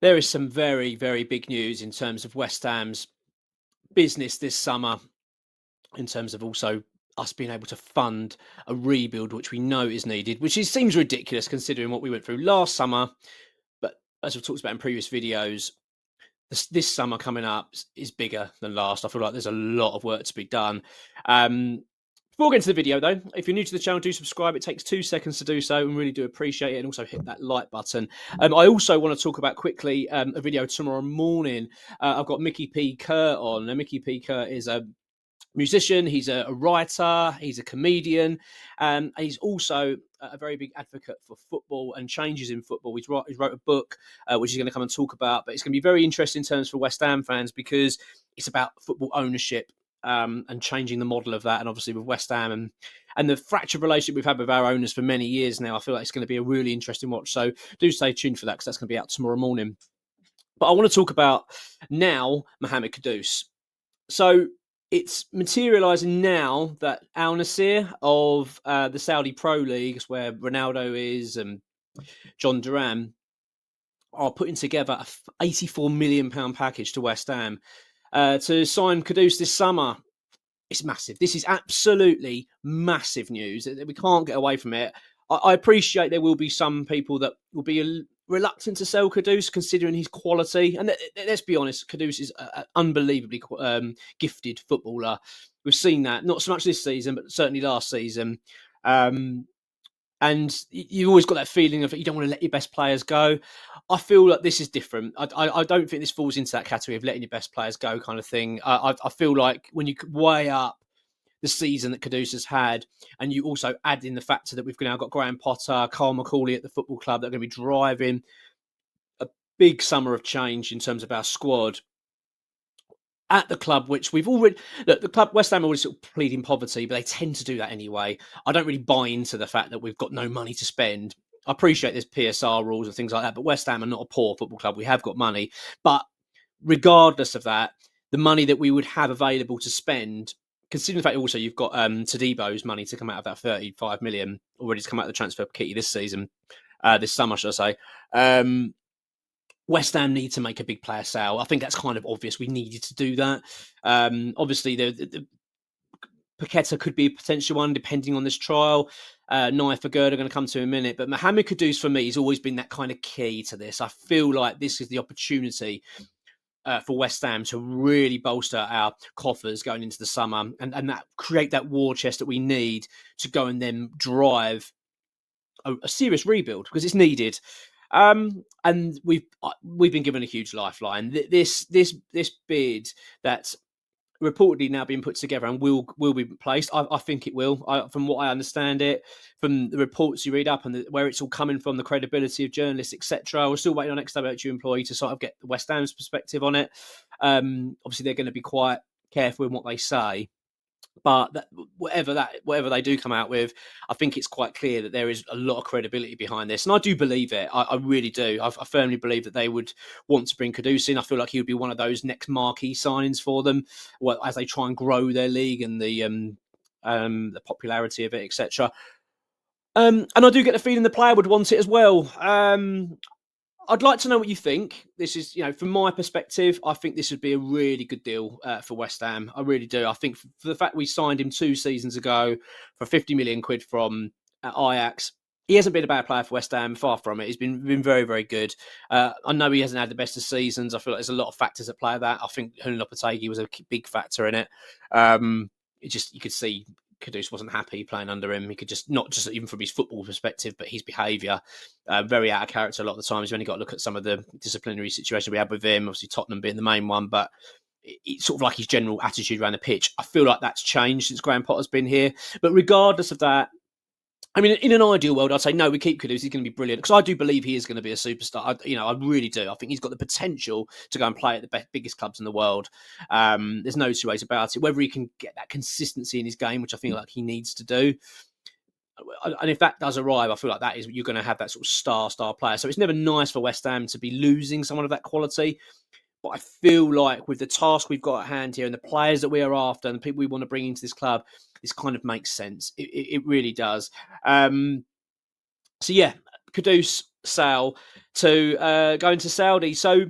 There is some very, very big news in terms of West Ham's business this summer, in terms of also us being able to fund a rebuild, which we know is needed, seems ridiculous considering what we went through last summer. But as we've talked about in previous videos, this summer coming up is bigger than last. I feel like there's a lot of work to be done. Before getting to the video, though, if you're new to the channel, do subscribe. It takes 2 seconds to do so, and really do appreciate it. And also hit that like button. I also want to talk about quickly a video tomorrow morning. I've got Mickey P. Kerr on. Now, Mickey P. Kerr is a musician, he's a writer, he's a comedian, and he's also a very big advocate for football and changes in football. He's wrote a book, which he's going to come and talk about, but it's going to be very interesting in terms for West Ham fans because it's about football ownership and changing the model of that. And obviously with West Ham and the fractured relationship we've had with our owners for many years now, I feel like it's going to be a really interesting watch. So do stay tuned for that because that's going to be out tomorrow morning. But I want to talk about now Mohammed Kudus. So it's materialising now that Al-Nassr of the Saudi Pro League, where Ronaldo is and John Duran, are putting together a £84 million package to West Ham to sign Kudus this summer. It's massive. This is absolutely massive news. We can't get away from it. I appreciate there will be some people that will be reluctant to sell Kudus considering his quality. And let's be honest, Kudus is an unbelievably gifted footballer. We've seen that, not so much this season, but certainly last season. And you've always got that feeling of you don't want to let your best players go. I feel like this is different. I don't think this falls into that category of letting your best players go kind of thing. I feel like when you weigh up the season that Kudus has had, and you also add in the factor that we've now got Graham Potter, Carl McCauley at the football club that are going to be driving a big summer of change in terms of our squad at the club, which we've already look. The club West Ham are always sort of pleading poverty, but they tend to do that anyway. I don't really buy into the fact that we've got no money to spend. I appreciate there's PSR rules and things like that, but West Ham are not a poor football club. We have got money, but regardless of that, the money that we would have available to spend, considering the fact also you've got Tadebo's money to come out of that 35 million already to come out of the transfer kitty this season, this summer, should I say. West Ham need to make a big player sale. I think that's kind of obvious. We needed to do that. Obviously, the Paqueta could be a potential one, depending on this trial. Nayef Aguerd are going to come to in a minute. But Mohammed Kudus, for me, has always been that kind of key to this. I feel like this is the opportunity for West Ham to really bolster our coffers going into the summer and that create that war chest that we need to go and then drive a serious rebuild because it's needed. And we've been given a huge lifeline. This bid that's reportedly now being put together and will be placed. I think it will. From what I understand it, from the reports you read up and where it's all coming from, the credibility of journalists, etc. We're still waiting on ex-WHU employee to sort of get West Ham's perspective on it. Obviously, they're going to be quite careful in what they say. But whatever they do come out with, I think it's quite clear that there is a lot of credibility behind this, and I do believe it. I really do. I firmly believe that they would want to bring Kudus in. I feel like he would be one of those next marquee signings for them, as they try and grow their league and the popularity of it, etc. And I do get the feeling the player would want it as well. I'd like to know what you think. This is, from my perspective, I think this would be a really good deal for West Ham. I really do. I think for the fact we signed him 2 seasons ago for 50 million quid from Ajax, he hasn't been a bad player for West Ham, far from it. He's been very, very good. I know he hasn't had the best of seasons. I feel like there's a lot of factors at play of that. I think Hunan Lopetegui was a big factor in it. You could see Kudus wasn't happy playing under him. He could not just even from his football perspective, but his behaviour, very out of character a lot of the times. You only got to look at some of the disciplinary situation we had with him, obviously Tottenham being the main one, but it's sort of like his general attitude around the pitch. I feel like that's changed since Graham Potter's been here. But regardless of that, I mean, in an ideal world, I'd say, no, we keep Kudus. He's going to be brilliant. Because I do believe he is going to be a superstar. I really do. I think he's got the potential to go and play at the biggest clubs in the world. There's no two ways about it. Whether he can get that consistency in his game, which I feel like he needs to do. And if that does arrive, I feel like that is you're going to have that sort of star player. So it's never nice for West Ham to be losing someone of that quality. But I feel like with the task we've got at hand here and the players that we are after and the people we want to bring into this club, this kind of makes sense. It really does. So yeah, Kudus, Sal to go into Saudi. So,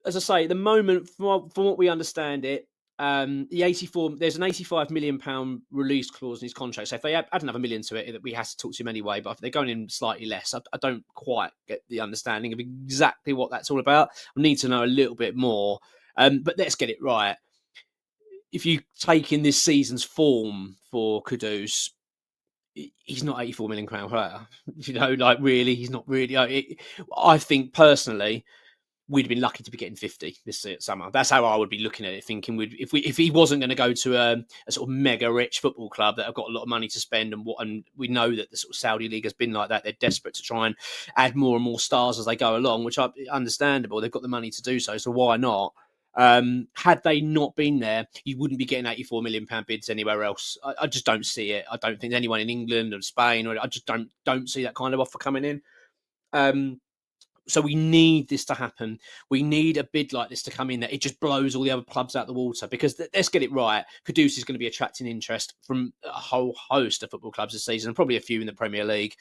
as I say, at the moment, from what we understand it, there's an £85 million release clause in his contract. So if they add another million to it, we have to talk to him anyway. But if they're going in slightly less, I don't quite get the understanding of exactly what that's all about. I need to know a little bit more. But let's get it right. If you take in this season's form for Kudus, he's not £84 million player. Really, he's not really. I think personally, we'd have been lucky to be getting 50 this summer. That's how I would be looking at it, thinking if he wasn't going to go to a sort of mega rich football club that have got a lot of money to spend, and we know that the sort of Saudi league has been like that. They're desperate to try and add more and more stars as they go along, which is understandable. They've got the money to do so why not? Had they not been there, you wouldn't be getting £84 million bids anywhere else. I just don't see it. I don't think anyone in England or Spain, I just don't see that kind of offer coming in. So we need this to happen. We need a bid like this to come in that it just blows all the other clubs out the water, because let's get it right. Kudus is going to be attracting interest from a whole host of football clubs this season, and probably a few in the Premier League.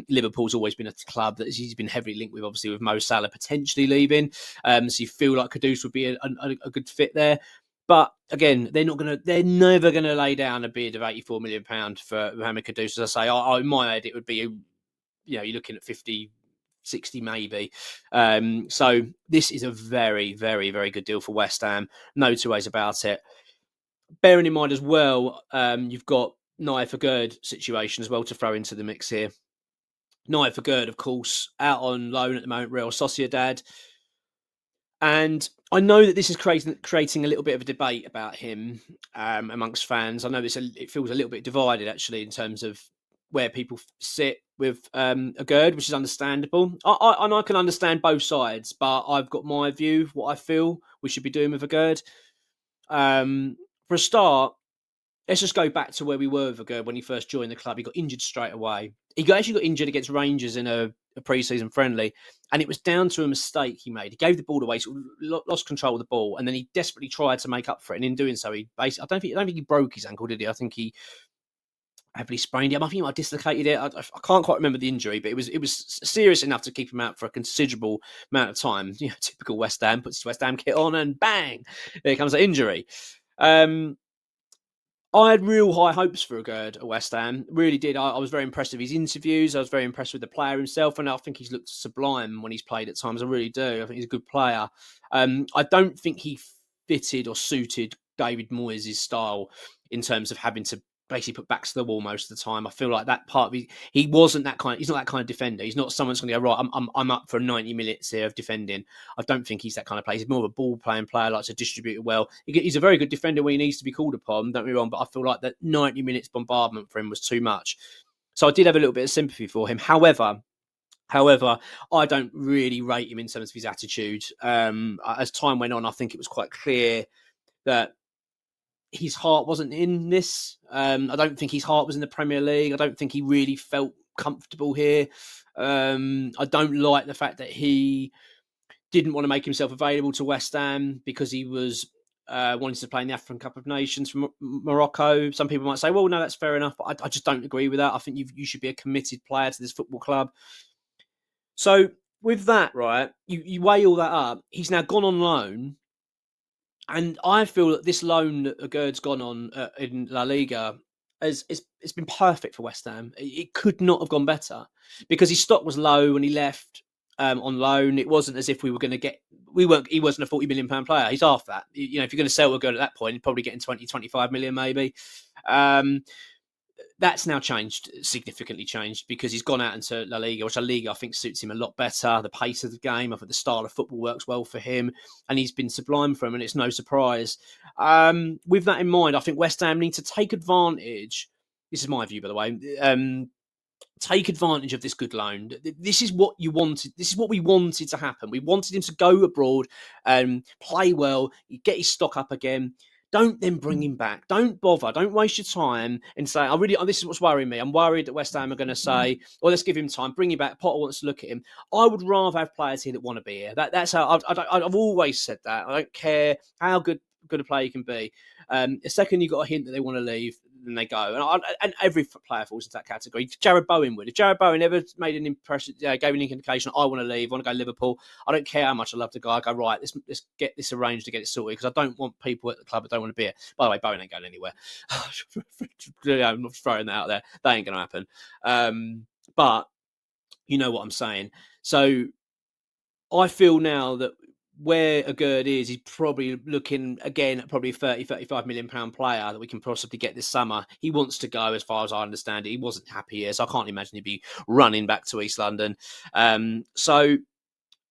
Liverpool's always been a club that he's been heavily linked with, obviously with Mo Salah potentially leaving. So you feel like Kudus would be a good fit there. But again, they're never going to lay down a bid of £84 million for Mohammed Kudus. As I say, in my head, it would be, you're looking at 50, 60 maybe. So this is a very, very, very good deal for West Ham. No two ways about it. Bearing in mind as well, you've got Nayef Aguerd situation as well to throw into the mix here. Nayef Aguerd, of course, out on loan at the moment, Real Sociedad. And I know that this is creating a little bit of a debate about him amongst fans. I know it feels a little bit divided, actually, in terms of where people sit with Aguerd, which is understandable. I can understand both sides, but I've got my view, what I feel we should be doing with Aguerd. For a start, let's just go back to where we were with Aguerd when he first joined the club. He got injured straight away. He actually got injured against Rangers in a pre-season friendly, and it was down to a mistake he made. He gave the ball away, so lost control of the ball, and then he desperately tried to make up for it. And in doing so, I don't think he broke his ankle, did he? I think he heavily sprained it. I think he might have dislocated it. I can't quite remember the injury, but it was serious enough to keep him out for a considerable amount of time. Typical West Ham, puts his West Ham kit on, and bang, there comes the injury. I had real high hopes for Aguerd at West Ham. Really did. I was very impressed with his interviews. I was very impressed with the player himself, and I think he's looked sublime when he's played at times. I really do. I think he's a good player. I don't think he fitted or suited David Moyes' style in terms of having to basically put backs to the wall most of the time. I feel like that part of he wasn't that kind. He's not that kind of defender. He's not someone that's going to go, right, I'm up for 90 minutes here of defending. I don't think he's that kind of player. He's more of a ball playing player, likes to distribute it well. He's a very good defender when he needs to be called upon. Don't get me wrong, but I feel like that 90 minutes bombardment for him was too much. So I did have a little bit of sympathy for him. However, I don't really rate him in terms of his attitude. As time went on, I think it was quite clear that his heart wasn't in this. I don't think his heart was in the Premier League. I don't think he really felt comfortable here. I don't like the fact that he didn't want to make himself available to West Ham because he was wanting to play in the African Cup of Nations for Morocco. Some people might say, well, no, that's fair enough. But I just don't agree with that. I think you should be a committed player to this football club. So with that, right, you weigh all that up. He's now gone on loan. And I feel that this loan that Aguerd's gone on in La Liga it's been perfect for West Ham. It could not have gone better because his stock was low when he left on loan. It wasn't as if we were going to get. He wasn't a £40 million player. He's half that. If you're going to sell Aguerd at that point, you're probably getting 20, 25 million maybe. That's now changed, significantly changed, because he's gone out into La Liga, which La Liga I think suits him a lot better. The pace of the game, I think the style of football works well for him, and he's been sublime for him, and it's no surprise. With that in mind, I think West Ham need to take advantage. This is my view, by the way. Take advantage of this good loan. This is what you wanted. This is what we wanted to happen. We wanted him to go abroad and play well, get his stock up again. Don't then bring him back. Don't bother. Don't waste your time and say, this is what's worrying me. I'm worried that West Ham are going to say, well, let's give him time. Bring him back. Potter wants to look at him. I would rather have players here that want to be here. That's how I've always said that. I don't care how good a player you can be. The second you got a hint that they want to leave, then they go. And every player falls into that category. Jared Bowen would. If Jared Bowen ever made an impression, gave an indication, I want to leave, I want to go Liverpool, I don't care how much I love the guy. I go, right, let's get this arranged to get it sorted, because I don't want people at the club that don't want to be it. By the way, Bowen ain't going anywhere. I'm not throwing that out there. That ain't going to happen. But you know what I'm saying. So I feel now that where Aguerd is, he's probably looking again at probably 30-35 million pound player that we can possibly get this summer. He wants to go, as far as I understand it. He wasn't happy here, so I can't imagine he'd be running back to East London. So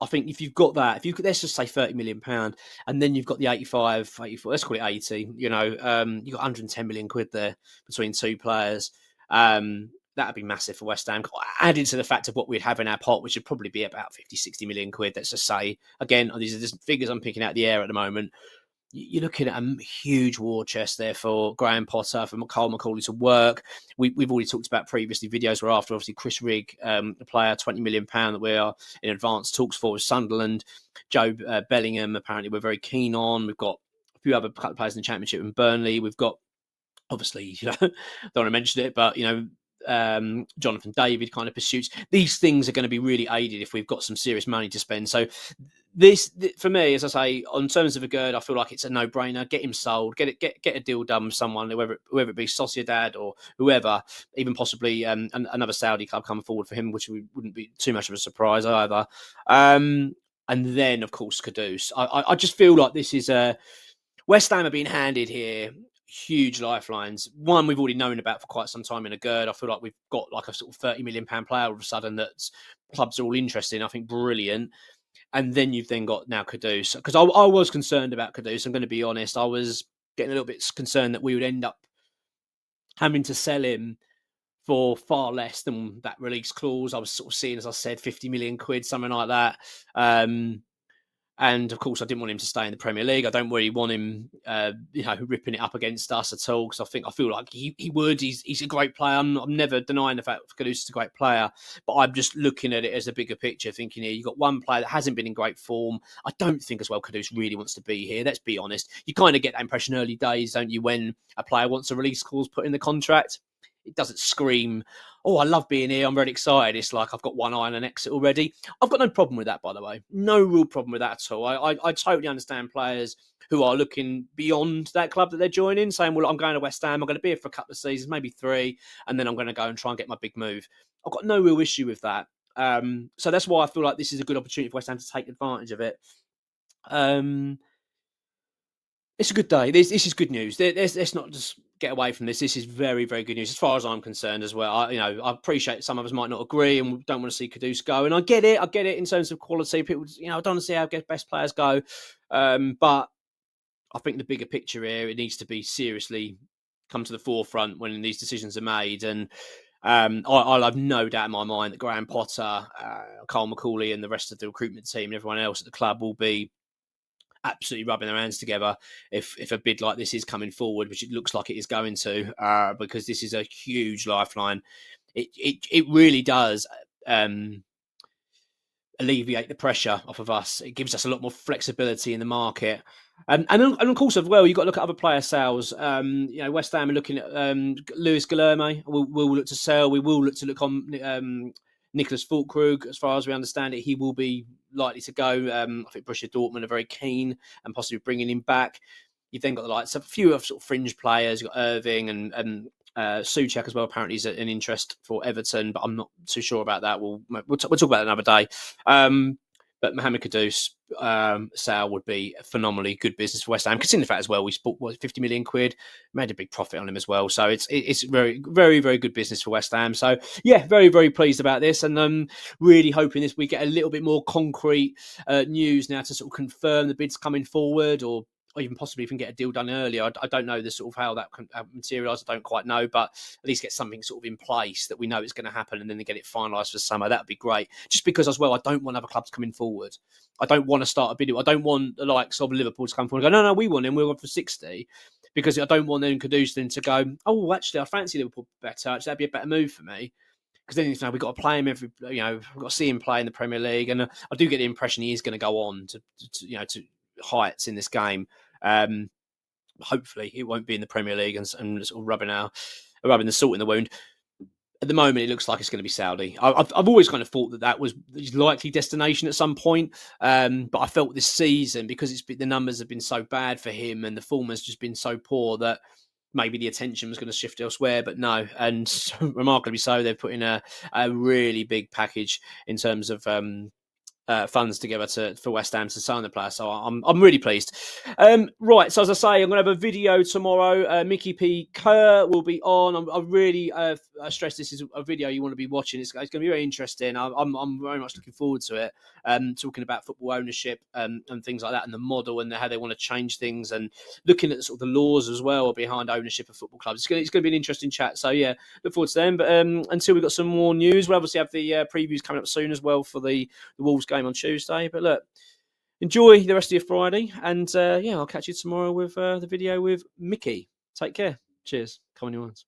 I think if you've got that, if you could, let's just say 30 million pound, and then you've got the 84, let's call it 80. You've got 110 million quid there between two players. That'd be massive for West Ham. Added to the fact of what we'd have in our pot, which would probably be about 50-60 million quid. Let's just say, again, these are just figures I'm picking out the air at the moment. You're looking at a huge war chest there for Graham Potter, for Cole McCauley to work. We've already talked about previously videos where after, obviously, Chris Rigg, the player, £20 million that we are in advanced talks for with Sunderland. Joe Bellingham, apparently we're very keen on. We've got a few other players in the Championship in Burnley. We've got, obviously, don't want to mention it, but, Jonathan David kind of pursuits. These things are going to be really aided if we've got some serious money to spend. So this, for me, as I say, on terms of Aguerd, I feel like it's a no-brainer. Get him sold. Get a deal done with someone, whoever it be, Sociedad or whoever, even possibly another Saudi club coming forward for him, which wouldn't be too much of a surprise either. And then, of course, Kudus. I just feel like this is West Ham are being handed here huge lifelines. One we've already known about for quite some time in Aguerd. I feel like we've got like a sort of £30 million player all of a sudden that clubs are all interested in. I think brilliant. And then you've then got now Kudus. Because I was concerned about Kudus. I'm going to be honest. I was getting a little bit concerned that we would end up having to sell him for far less than that release clause. I was sort of seeing, as I said, 50 million quid, something like that. And of course, I didn't want him to stay in the Premier League. I don't really want him, ripping it up against us at all. Because I feel like he would. He's a great player. I'm never denying the fact that Kudus is a great player. But I'm just looking at it as a bigger picture, thinking here you've got one player that hasn't been in great form. I don't think as well Kudus really wants to be here. Let's be honest. You kind of get that impression early days, don't you, when a player wants a release clause put in the contract. It doesn't scream, oh, I love being here, I'm really excited. It's like I've got one eye on an exit already. I've got no problem with that, by the way. No real problem with that at all. I totally understand players who are looking beyond that club that they're joining, saying, well, I'm going to West Ham, I'm going to be here for a couple of seasons, maybe 3, and then I'm going to go and try and get my big move. I've got no real issue with that. So that's why I feel like this is a good opportunity for West Ham to take advantage of it. It's a good day. This is good news. Let's not just get away from this. This is very, very good news as far as I'm concerned as well. I appreciate some of us might not agree and don't want to see Kudus go. And I get it. in terms of quality. People, I don't want to see how best players go. But I think the bigger picture here, it needs to be seriously come to the forefront when these decisions are made. And I'll have no doubt in my mind that Graham Potter, Cole McCauley and the rest of the recruitment team and everyone else at the club will be absolutely rubbing their hands together if a bid like this is coming forward, which it looks like it is going to, because this is a huge lifeline. It really does alleviate the pressure off of us. It gives us a lot more flexibility in the market. And of course, as well, you've got to look at other player sales. West Ham are looking at Lewis Guilherme. We'll look to sell. We will look to look on Nicholas Fulkrug. As far as we understand it, he will be likely to go. I think Borussia Dortmund are very keen and possibly bringing him back. You've then got the likes of a few of sort of fringe players. You've got Irving and Souček as well. Apparently, is an interest for Everton, but I'm not too sure about that. We'll talk about it another day. But Mohammed Kudus sale would be phenomenally good business for West Ham. Considering the fact as well, we spent 50 million quid, made a big profit on him as well. So it's very, very, very good business for West Ham. So yeah, very, very pleased about this, and really hoping this we get a little bit more concrete news now to sort of confirm the bids coming forward, or even possibly even get a deal done earlier. I don't know the sort of how that can materialise. I don't quite know, but at least get something sort of in place that we know it's going to happen, and then they get it finalised for summer. That would be great. Just because as well, I don't want other clubs coming forward. I don't want to start a bid. I don't want the likes of Liverpool to come forward and go, no, we want him. We're on for 60. Because I don't want them Kudus then to go, oh, actually, I fancy Liverpool better. Actually, that'd be a better move for me. Because then we've got to play him we've got to see him play in the Premier League, and I do get the impression he is going to go on to heights in this game. hopefully it won't be in the Premier League and sort of rubbing the salt in the wound. At the moment, it looks like it's going to be Saudi. I've always kind of thought that was his likely destination at some point, but I felt this season, because the numbers have been so bad for him and the form has just been so poor, that maybe the attention was going to shift elsewhere. But no, and remarkably so, they've put in a really big package in terms of funds together for West Ham to sign the player. So I'm really pleased. Right, so as I say, I'm going to have a video tomorrow. Mickey P. Kerr will be on. I really stress this is a video you want to be watching. It's going to be very interesting. I'm very much looking forward to it. Talking about football ownership and things like that, and the model and how they want to change things, and looking at sort of the laws as well behind ownership of football clubs. It's going to be an interesting chat. So yeah, look forward to them. But until we've got some more news, we'll obviously have the previews coming up soon as well for the Wolves game on Tuesday. But look, enjoy the rest of your Friday, and yeah, I'll catch you tomorrow with the video with Mickey. Take care. Cheers. Come on, your ones.